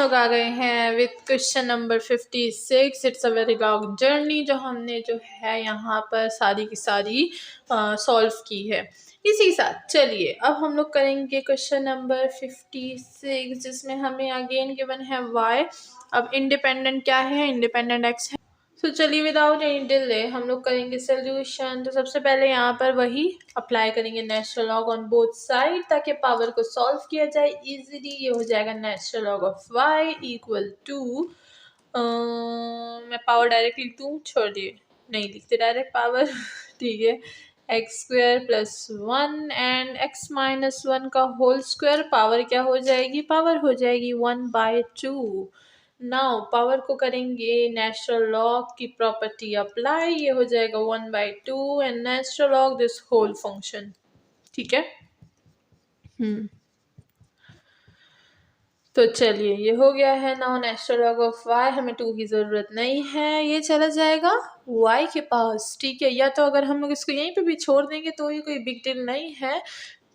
लोग आ गए हैं with question number 56। It's a very long journey जो हमने जो है यहाँ पर सारी की सारी सॉल्व की है। इसी साथ चलिए अब हम लोग करेंगे क्वेश्चन नंबर 56 जिसमें हमें अगेन गिवन है y। अब इंडिपेंडेंट क्या है, इंडिपेंडेंट x है। तो चलिए विदाउट एनी डिले हम लोग करेंगे सोल्यूशन। तो सबसे पहले यहाँ पर वही अप्लाई करेंगे natural log on both side ताकि पावर को सॉल्व किया जाए इजीली। ये हो जाएगा natural log of y equal to, मैं पावर डायरेक्ट लिख दूँ, छोड़िए नहीं लिखते डायरेक्ट पावर ठीक है, x square plus 1 and x minus 1 का होल स्क्वायर। पावर क्या हो जाएगी, पावर हो जाएगी 1/2। नाउ पावर को करेंगे नेचुरल लॉग की प्रॉपर्टी अप्लाई, ये हो जाएगा 1/2 and natural log this whole function. ठीक है, तो चलिए ये हो गया है। Now natural log of y, हमें 2 की ज़रूरत नहीं है, ये चला जाएगा y के पास। ठीक है, या तो अगर हम लोग इसको यहीं पे भी छोड़ देंगे तो ये कोई बिग डील नहीं है,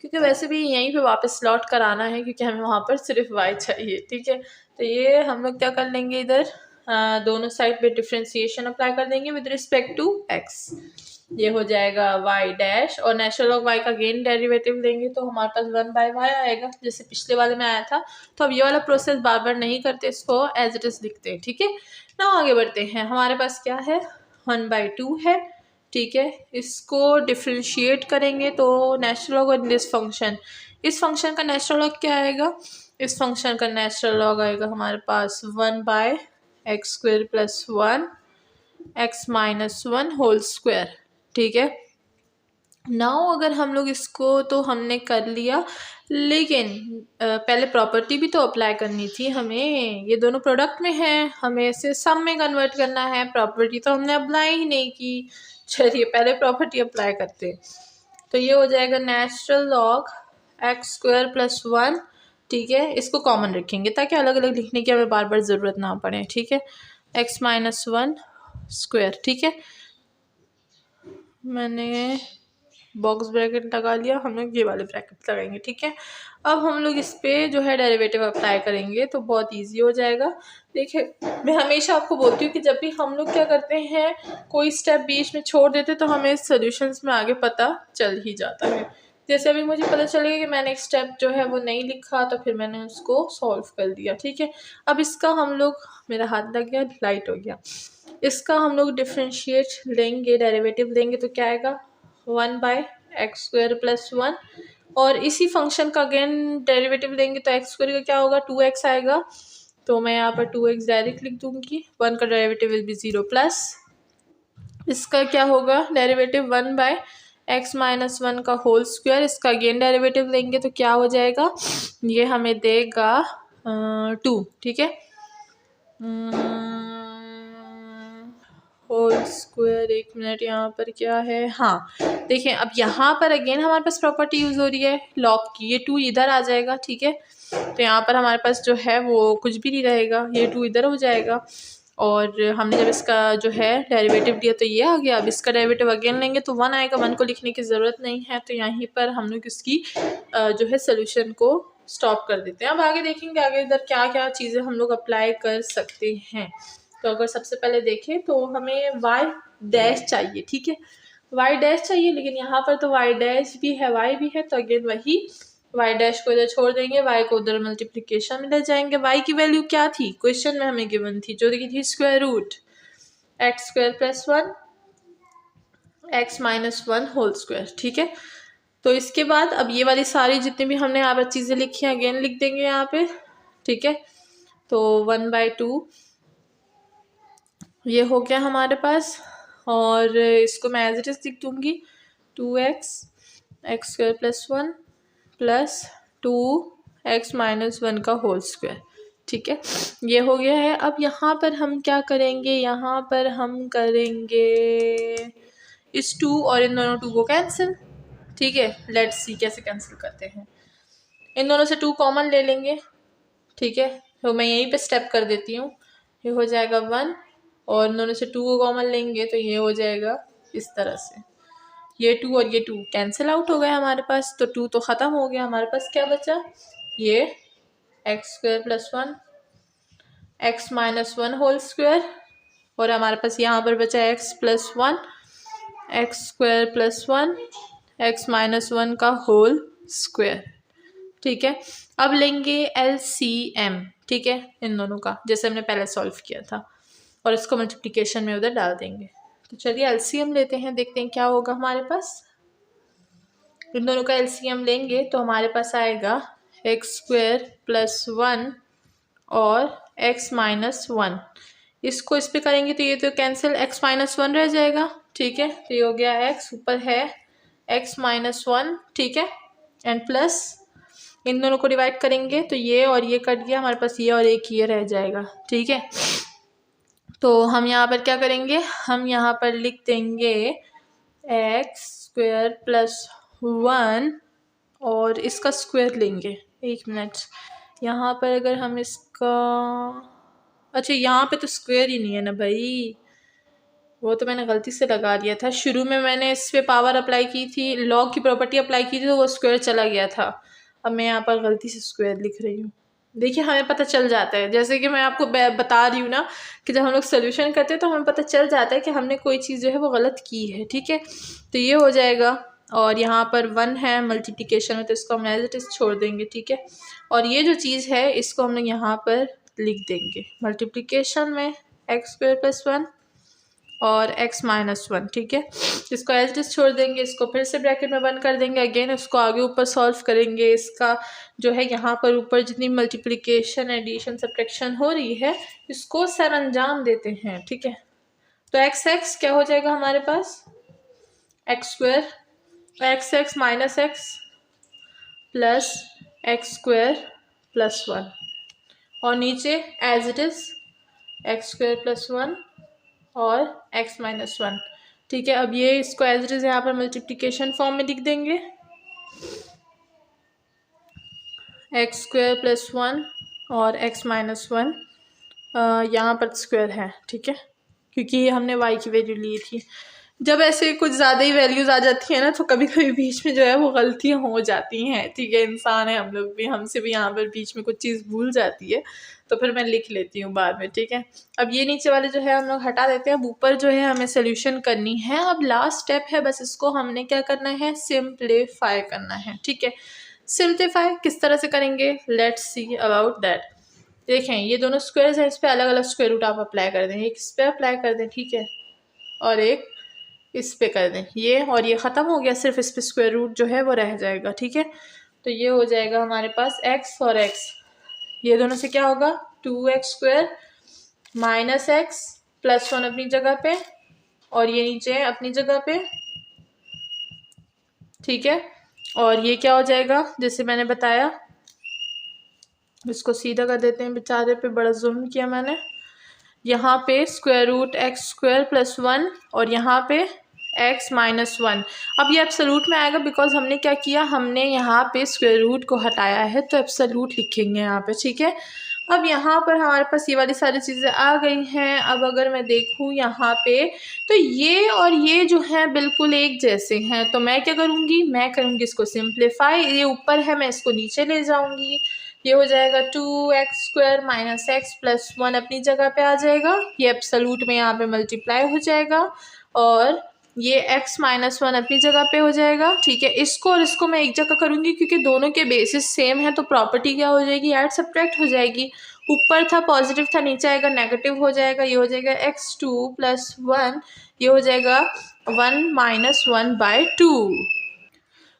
क्योंकि वैसे भी यहीं पे वापस लौट कर आना है क्योंकि हमें वहाँ पर सिर्फ y चाहिए। ठीक है, तो ये हम लोग क्या कर लेंगे, इधर दोनों साइड पे डिफ्रेंसिएशन अप्लाई कर देंगे विद रिस्पेक्ट टू x। ये हो जाएगा y डैश और नेचुरल लॉग y का गेन डेरिवेटिव लेंगे तो हमारे पास 1/y आएगा जैसे पिछले वाले में आया था। तो अब ये वाला प्रोसेस बार बार नहीं करते, इसको एज इट इज लिखते हैं। ठीक है, ना आगे बढ़ते हैं। हमारे पास क्या है, 1/2 है। ठीक है, इसको डिफ्रेंशिएट करेंगे तो natural log in this function, इस फंक्शन का नेचुरल लॉग क्या आएगा, इस फंक्शन का नेचुरल लॉग आएगा हमारे पास 1/x² plus 1 x minus 1 whole square. ठीक है, नाउ अगर हम लोग इसको तो हमने कर लिया, लेकिन पहले प्रॉपर्टी भी तो अप्लाई करनी थी हमें। ये दोनों प्रोडक्ट में है, हमें इसे सम में कन्वर्ट करना है, प्रॉपर्टी तो हमने अप्लाई ही नहीं की। चलिए पहले प्रॉपर्टी अप्लाई करते हैं। तो ये हो जाएगा नेचुरल लॉग x² प्लस 1। ठीक है, इसको कॉमन रखेंगे ताकि अलग अलग लिखने की हमें बार बार ज़रूरत ना पड़े। ठीक है, x माइनस 1 स्क्वायर। ठीक है, मैंने बॉक्स ब्रैकेट लगा लिया, हम लोग ये वाले ब्रैकेट लगाएंगे। ठीक है, अब हम लोग इस पे जो है डेरिवेटिव अप्लाई करेंगे तो बहुत इजी हो जाएगा। देखिए मैं हमेशा आपको बोलती हूँ कि जब भी हम लोग क्या करते हैं, कोई स्टेप बीच में छोड़ देते तो हमें सॉल्यूशंस में आगे पता चल ही जाता है। जैसे अभी मुझे पता चलेगा कि मैंने एक स्टेप जो है वो नहीं लिखा तो फिर मैंने उसको सॉल्व कर दिया। ठीक है, अब इसका हम लोग, मेरा हाथ लग गया, लाइट हो गया, इसका हम लोग डिफ्रेंशिएट लेंगे, डेरिवेटिव लेंगे तो क्या आएगा 1/x² प्लस 1 और इसी फंक्शन का अगेन डेरिवेटिव लेंगे तो x² का क्या होगा 2x आएगा। तो मैं यहाँ पर 2x डायरेक्ट लिख दूंगी, 1 का डेरिवेटिव विल बी 0 प्लस इसका क्या होगा डेरिवेटिव 1/x माइनस 1 का होल स्क्वायर। इसका अगेन डेरिवेटिव लेंगे तो क्या हो जाएगा, ये हमें देगा 2। ठीक है, होल स्क्वायर, एक मिनट यहाँ पर क्या है, हाँ देखिए अब यहाँ पर अगेन हमारे पास प्रॉपर्टी यूज़ हो रही है लॉग की, ये 2 इधर आ जाएगा। ठीक है, तो यहाँ पर हमारे पास जो है वो कुछ भी नहीं रहेगा, ये 2 इधर हो जाएगा और हमने जब इसका जो है डेरिवेटिव दिया तो ये आ गया। अब इसका डेरिवेटिव अगेन लेंगे तो 1 आएगा, 1 को लिखने की ज़रूरत नहीं है तो यहीं पर हम लोग इसकी जो है सोल्यूशन को स्टॉप कर देते हैं। अब आगे देखेंगे आगे इधर क्या क्या चीज़ें हम लोग अप्लाई कर सकते हैं। तो अगर सबसे पहले देखें तो हमें y डैश चाहिए। ठीक है, y डैश चाहिए, लेकिन यहाँ पर तो y डैश भी है y भी है, तो अगेन वही y डैश को इधर छोड़ देंगे, y को उधर मल्टीप्लिकेशन में ले जाएंगे। y की वैल्यू क्या थी, क्वेश्चन में हमें गिवन थी, जो थी square root x² plus 1 x minus 1 whole square. ठीक है, तो इसके बाद अब ये वाली सारी जितनी भी हमने यहाँ पर चीज़ें लिखी हैं अगेन लिख देंगे यहाँ पे। ठीक है, तो 1/2 ये हो गया हमारे पास और इसको मैं एज इट इज़ लिख दूँगी 2x x² plus 1 plus 2x minus 1 का होल स्क्वायर। ठीक है, ये हो गया है। अब यहाँ पर हम क्या करेंगे, यहाँ पर हम करेंगे इस 2 और इन दोनों 2 को कैंसिल। ठीक है, लेट्स सी कैसे कैंसिल करते हैं। इन दोनों से 2 कॉमन ले लेंगे। ठीक है, तो मैं यहीं पे स्टेप कर देती हूँ, ये हो जाएगा 1 और इन दोनों से 2 को कॉमन लेंगे तो ये हो जाएगा इस तरह से, ये 2 और ये 2 कैंसिल आउट हो गए हमारे पास, तो 2 तो ख़त्म हो गया, हमारे पास क्या बचा, ये x² plus 1 x minus one whole square, और हमारे पास यहाँ पर बचा x plus one, x square plus one, x minus one का होल स्क्वायर। ठीक है, अब लेंगे LCM। ठीक है, इन दोनों का, जैसे हमने पहले सॉल्व किया था, और इसको मल्टीप्लिकेशन में उधर डाल देंगे। तो चलिए LCM लेते हैं, देखते हैं क्या होगा हमारे पास। इन दोनों का LCM लेंगे तो हमारे पास आएगा एक्स स्क्वायर प्लस वन और एक्स माइनस वन। इसको इस पे करेंगे तो ये तो कैंसिल, एक्स माइनस वन रह जाएगा। ठीक है, तो ये हो गया एक्स, ऊपर है एक्स माइनस वन। ठीक है, एंड प्लस इन दोनों को डिवाइड करेंगे तो ये और ये कट गया, हमारे पास ये और एक ये रह जाएगा। ठीक है, तो हम यहाँ पर क्या करेंगे, हम यहाँ पर लिख देंगे एक्स स्क्वायर प्लस वन और इसका स्क्वायर लेंगे। एक मिनट, यहाँ पर अगर हम इसका, अच्छा यहाँ पे तो स्क्वायर ही नहीं है ना भाई, वो तो मैंने गलती से लगा दिया था। शुरू में मैंने इस पे पावर अप्लाई की थी, लॉग की प्रॉपर्टी अप्लाई की थी, तो वो स्क्वायर चला गया था। अब मैं यहाँ पर गलती से स्क्वायर लिख रही हूँ। देखिए हमें पता चल जाता है, जैसे कि मैं आपको बता रही हूँ ना कि जब हम लोग सोल्यूशन करते हैं तो हमें पता चल जाता है कि हमने कोई चीज़ जो है वो गलत की है। ठीक है, तो ये हो जाएगा, और यहाँ पर वन है मल्टीप्लिकेशन में तो इसको हम एज इट इज़ छोड़ देंगे। ठीक है, और ये जो चीज़ है इसको हम लोग यहाँ पर लिख देंगे मल्टीप्लिकेशन में एक्स स्क्वायर प्लस वन और x माइनस वन। ठीक है, इसको एज इट इज छोड़ देंगे, इसको फिर से ब्रैकेट में बंद कर देंगे। अगेन इसको आगे ऊपर सॉल्व करेंगे। इसका जो है यहाँ पर ऊपर जितनी मल्टीप्लिकेशन एडिशन सब्ट्रैक्शन हो रही है इसको सर अंजाम देते हैं। ठीक है, तो x क्या हो जाएगा हमारे पास, x square x minus x plus x square plus one, और नीचे as it is x square plus one और x माइनस वन। ठीक है, अब ये इसको एज इट इज यहाँ पर मल्टीप्लिकेशन फॉर्म में लिख देंगे, एक्स स्क्वायर प्लस वन और x माइनस वन, यहाँ पर स्क्वायर है। ठीक है, क्योंकि हमने y की वैल्यू ली थी। जब ऐसे कुछ ज़्यादा ही वैल्यूज़ आ जाती है ना तो कभी कभी बीच में जो है वो गलतियाँ हो जाती हैं। ठीक है, इंसान है हम लोग भी, हमसे भी यहाँ पर बीच में कुछ चीज़ भूल जाती है, तो फिर मैं लिख लेती हूँ बाद में। ठीक है, अब ये नीचे वाले जो है हम लोग हटा देते हैं। अब ऊपर जो है हमें सोल्यूशन करनी है। अब लास्ट स्टेप है, बस इसको हमने क्या करना है, सिंप्लीफाई करना है। ठीक है, सिंप्लीफाई किस तरह से करेंगे, लेट्स सी अबाउट दैट। देखें ये दोनों स्क्वायर्स हैं, इस पर अलग अलग स्क्वायर रूट आप अप्लाई कर दें। एक इस पर अप्लाई कर दें, ठीक है, और एक इस पे कर दें, ये और ये ख़त्म हो गया, सिर्फ इस पे स्क्वायर रूट जो है वो रह जाएगा। ठीक है, तो ये हो जाएगा हमारे पास x और x, ये दोनों से क्या होगा 2x square minus x plus one अपनी जगह पे, और ये नीचे है अपनी जगह पे। ठीक है, और ये क्या हो जाएगा जैसे मैंने बताया, इसको सीधा कर देते हैं, बेचारे पे बड़ा जुल्म किया मैंने। यहाँ पे square root x square plus one और यहाँ पे x माइनस वन। अब ये एब्सोल्यूट में आएगा बिकॉज हमने क्या किया, हमने यहाँ पे स्क्वायर रूट को हटाया है, तो एब्सोल्यूट लिखेंगे यहाँ पे। ठीक है, अब यहाँ पर हमारे पास ये वाली सारी चीज़ें आ गई हैं। अब अगर मैं देखूँ यहाँ पे तो ये और ये जो है बिल्कुल एक जैसे हैं, तो मैं क्या करूँगी, मैं करूँगी इसको सिंप्लीफाई। ये ऊपर है, मैं इसको नीचे ले जाऊँगी, ये हो जाएगा 2x square minus x plus one अपनी जगह पे आ जाएगा, ये एब्सोल्यूट में यहाँ पे मल्टीप्लाई हो जाएगा, और ये x माइनस वन अपनी जगह पे हो जाएगा। ठीक है, इसको और इसको मैं एक जगह करूँगी क्योंकि दोनों के बेसिस सेम है, तो प्रॉपर्टी क्या हो जाएगी, ऐड सब्ट्रैक्ट हो जाएगी। ऊपर था पॉजिटिव था, नीचे आएगा नेगेटिव हो जाएगा, ये हो जाएगा x2 प्लस वन, ये हो जाएगा 1 माइनस वन बाई टू।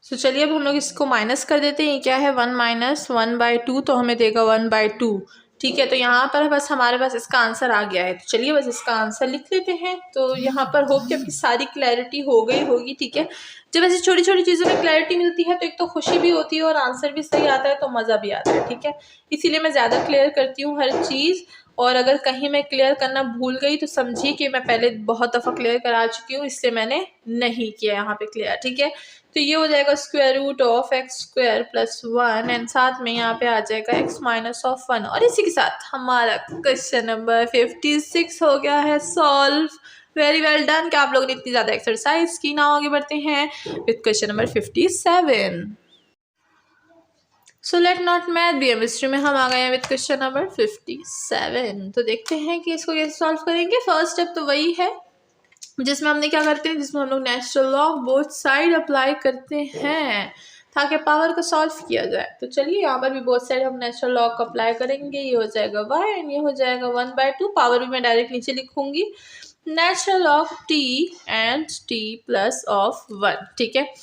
तो चलिए अब हम लोग इसको माइनस कर देते हैं। ये क्या है 1 माइनस वन बाई टू, तो हमें देगा 1 बाई टू। ठीक है, तो यहाँ पर बस हमारे पास इसका आंसर आ गया है, तो चलिए बस इसका आंसर लिख लेते हैं। तो यहाँ पर होप कि आपकी सारी क्लैरिटी हो गई होगी। ठीक है, जब ऐसी छोटी छोटी चीज़ों में क्लैरिटी मिलती है तो एक तो खुशी भी होती है और आंसर भी सही आता है तो मज़ा भी आता है। ठीक है, इसीलिए मैं ज़्यादा क्लियर करती हूँ हर चीज़, और अगर कहीं मैं क्लियर करना भूल गई तो समझिए कि मैं पहले बहुत दफ़ा क्लियर करा चुकी हूँ, इसलिए मैंने नहीं किया यहाँ पे क्लियर। ठीक है, तो ये हो जाएगा square root of x square plus one, and साथ में यहाँ पे आ जाएगा एक्स माइनस ऑफ वन, और इसी के साथ हमारा क्वेश्चन नंबर 56 हो गया है सॉल्व। Very well done. क्या आप लोगों ने इतनी ज़्यादा एक्सरसाइज की ना, आगे बढ़ते हैं with question number 57। So let not math बीएमएसट्री में हम आ गए हैं विद क्वेश्चन नंबर 57। तो देखते हैं कि इसको कैसे सॉल्व करेंगे। फर्स्ट स्टेप तो वही है जिसमें हमने क्या करते हैं, जिसमें हम लोग natural law both side apply करते हैं ताकि पावर को सॉल्व किया जाए। तो चलिए यहाँ पर भी बोथ साइड हम नेचुरल लॉ को अप्लाई करेंगे। ये हो जाएगा y एंड ये हो जाएगा 1/2। पावर भी मैं डायरेक्ट नीचे लिखूंगी, natural of t and t plus of 1। ठीक है,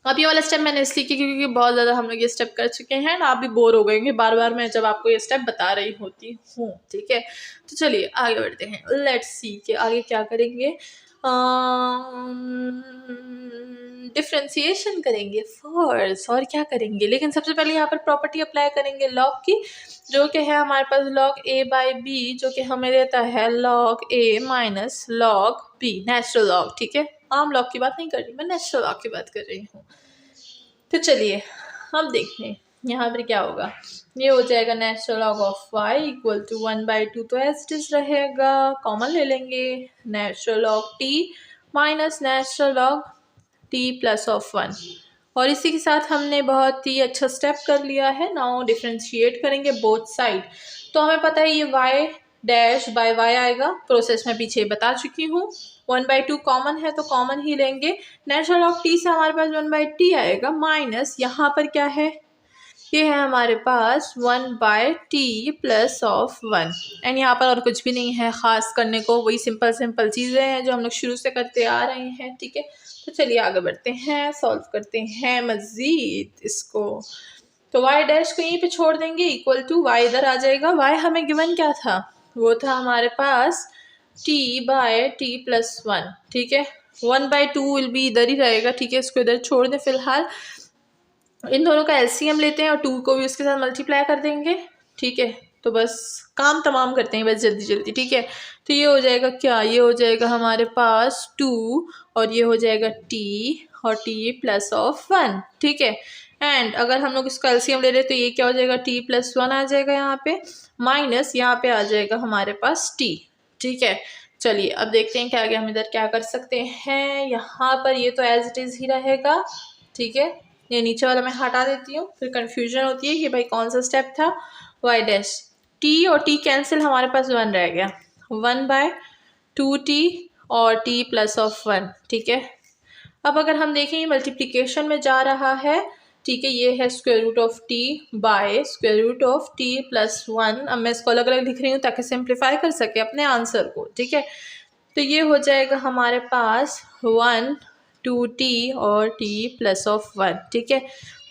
अब ये वाला स्टेप मैंने इसलिए किया क्योंकि बहुत ज़्यादा हम लोग ये स्टेप कर चुके हैं ना, आप भी बोर हो गएंगे बार बार मैं जब आपको ये स्टेप बता रही होती हूँ। ठीक है, तो चलिए आगे बढ़ते हैं। लेट्स सी के आगे क्या करेंगे। डिफ्रेंसिएशन करेंगे फर्स्ट, और क्या करेंगे, लेकिन सबसे पहले यहाँ पर प्रॉपर्टी अप्लाई करेंगे लॉग की, जो कि है हमारे पास log a बाई बी, जो कि हमें देता है log a minus log b, natural log. ठीक है, आम लॉग की बात नहीं कर रही मैं, नेचुरल लॉग की बात कर रही हूँ। तो चलिए हम देखते हैं यहाँ पर क्या होगा। ये हो जाएगा natural log of y equal to 1/2, तो एज इट इज रहेगा, कॉमन ले लेंगे, natural log t minus natural log t plus of 1। और इसी के साथ हमने बहुत ही अच्छा स्टेप कर लिया है। नाउ डिफ्रेंशिएट करेंगे बोथ साइड। तो हमें पता है ये y डैश बाय y आएगा, प्रोसेस मैं पीछे बता चुकी हूँ। 1/2 कॉमन है तो कॉमन ही लेंगे, नेचुरल ऑफ t से हमारे पास 1/t आएगा, माइनस यहाँ पर क्या है, ये है हमारे पास 1/t प्लस ऑफ 1। एंड यहाँ पर और कुछ भी नहीं है ख़ास करने को, वही सिंपल सिंपल चीज़ें हैं जो हम लोग शुरू से करते आ रहे हैं। ठीक है, तो चलिए आगे बढ़ते हैं, सॉल्व करते हैं मज़ीद इसको। तो y डैश को यहीं पे छोड़ देंगे, इक्वल टू y इधर आ जाएगा। y हमें गिवन क्या था, वो था हमारे पास t बाय t प्लस 1। ठीक है, 1/2 विल बी इधर ही रहेगा। ठीक है, इसको इधर छोड़ दें फिलहाल। इन दोनों का एलसीएम लेते हैं और 2 को भी उसके साथ मल्टीप्लाई कर देंगे। ठीक है, तो बस काम तमाम करते हैं बस जल्दी जल्दी। ठीक है, तो ये हो जाएगा क्या, ये हो जाएगा हमारे पास 2 और ये हो जाएगा t और t प्लस ऑफ 1। ठीक है, एंड अगर हम लोग इसका एलसीएम ले रहे तो ये क्या हो जाएगा, t प्लस 1 आ जाएगा यहाँ पे, माइनस यहाँ पे आ जाएगा हमारे पास t। ठीक है, चलिए अब देखते हैं कि आगे हम इधर क्या कर सकते हैं। यहाँ पर ये तो एज इट इज़ ही रहेगा। ठीक है, ये नीचे वाला मैं हटा देती हूँ, फिर कंफ्यूजन होती है कि भाई कौन सा स्टेप था। y डैश t और t कैंसिल, हमारे पास 1 रह गया, 1/2t और t प्लस ऑफ 1। ठीक है, अब अगर हम देखें ये मल्टीप्लिकेशन में जा रहा है। ठीक है, ये है square root of t by square root of t plus 1। अब मैं इसको अलग अलग लिख रही हूँ ताकि सिंप्लीफाई कर सके अपने आंसर को। ठीक है, तो ये हो जाएगा हमारे पास 1/2t और t प्लस ऑफ 1। ठीक है,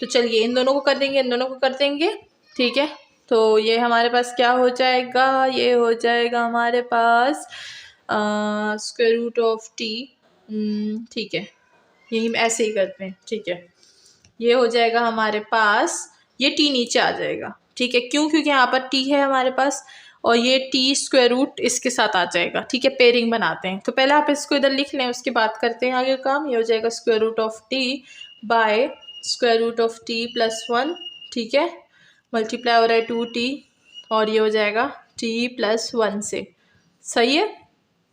तो चलिए इन दोनों को कर देंगे, इन दोनों को कर देंगे। ठीक है, तो ये हमारे पास क्या हो जाएगा, ये हो जाएगा हमारे पास स्क्वायर रूट ऑफ t। ठीक है, यही ऐसे ही करते हैं। ठीक है, ये हो जाएगा हमारे पास, ये t नीचे आ जाएगा। ठीक है, क्यों, क्योंकि यहाँ पर t है हमारे पास और ये t स्क्वायर रूट इसके साथ आ जाएगा। ठीक है, पेयरिंग बनाते हैं, तो पहले आप इसको इधर लिख लें, उसके बाद करते हैं आगे काम। ये हो जाएगा square root of t by square root of t plus 1। ठीक है, मल्टीप्लाई हो रहा है 2t और ये हो जाएगा t प्लस 1 से। सही है,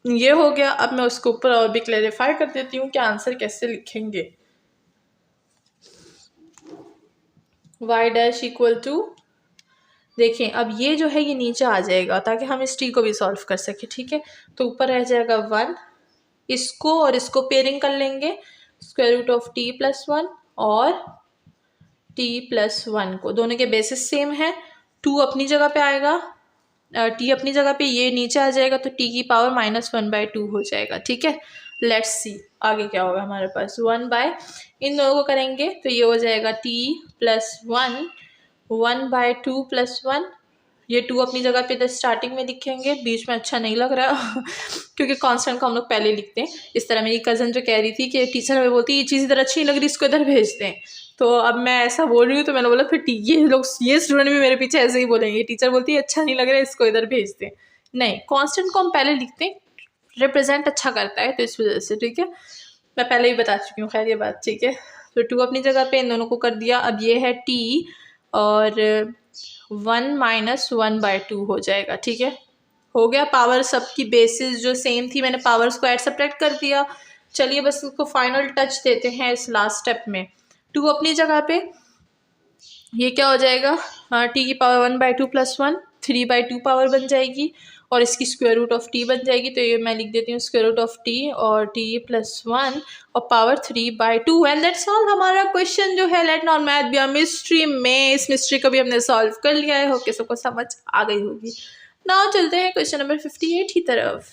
ये हो गया। अब मैं उसको ऊपर और भी क्लैरिफाई कर देती हूँ कि आंसर कैसे लिखेंगे। y डैश इक्वल टू, देखें अब ये जो है ये नीचे आ जाएगा ताकि हम इस t को भी सॉल्व कर सकें। ठीक है, तो ऊपर रह जाएगा 1, इसको और इसको पेयरिंग कर लेंगे, square root of t plus 1 और t प्लस 1 को, दोनों के बेसिस सेम है। 2 अपनी जगह पे आएगा, t अपनी जगह पे, ये नीचे आ जाएगा तो t की पावर -1/2 हो जाएगा। ठीक है, लेट्स सी आगे क्या होगा हमारे पास। 1/, इन दोनों को करेंगे तो ये हो जाएगा t प्लस 1, 1/2 प्लस 1। ये 2 अपनी जगह पे इधर स्टार्टिंग में लिखेंगे, बीच में अच्छा नहीं लग रहा क्योंकि कांस्टेंट को हम लोग पहले लिखते हैं। इस तरह मेरी कज़न जो कह रही थी कि टीचर हमें बोलती है ये चीज़ इधर अच्छी नहीं लग रही, इसको इधर भेज दें। तो अब मैं ऐसा बोल रही हूँ तो मैंने बोला फिर ये लोग, ये स्टूडेंट भी मेरे पीछे ऐसे ही बोलेंगे, टीचर बोलती है अच्छा नहीं लग रहा है, इसको इधर भेज दें। नहीं, कांस्टेंट को हम पहले लिखते हैं, रिप्रेजेंट अच्छा करता है तो इस वजह से। ठीक है, मैं पहले ही बता चुकी हूँ खैर ये बात। ठीक है, तो 2 अपनी जगह पे, इन दोनों को कर दिया। अब ये है t और 1 माइनस 1/2 हो जाएगा। ठीक है, हो गया। पावर सबकी बेसिस जो सेम थी, मैंने पावर्स को ऐड सब्ट्रैक्ट कर दिया। चलिए बस उसको फाइनल टच देते हैं इस लास्ट स्टेप में। 2 अपनी जगह पे ये क्या हो जाएगा, टी की पावर 1/2 + 1 3/2 पावर बन जाएगी और इसकी स्क्वायर रूट ऑफ टी बन जाएगी। तो ये मैं लिख देती हूँ स्क्वायर रूट ऑफ टी और टी + 1 और पावर 3/2 एंड दैट्स ऑल। हमारा क्वेश्चन जो है late not math be a mystery में, इस मिस्ट्री को भी हमने सॉल्व कर लिया है। होप कि सबको समझ आ गई होगी। नाउ चलते हैं क्वेश्चन नंबर 58 की तरफ।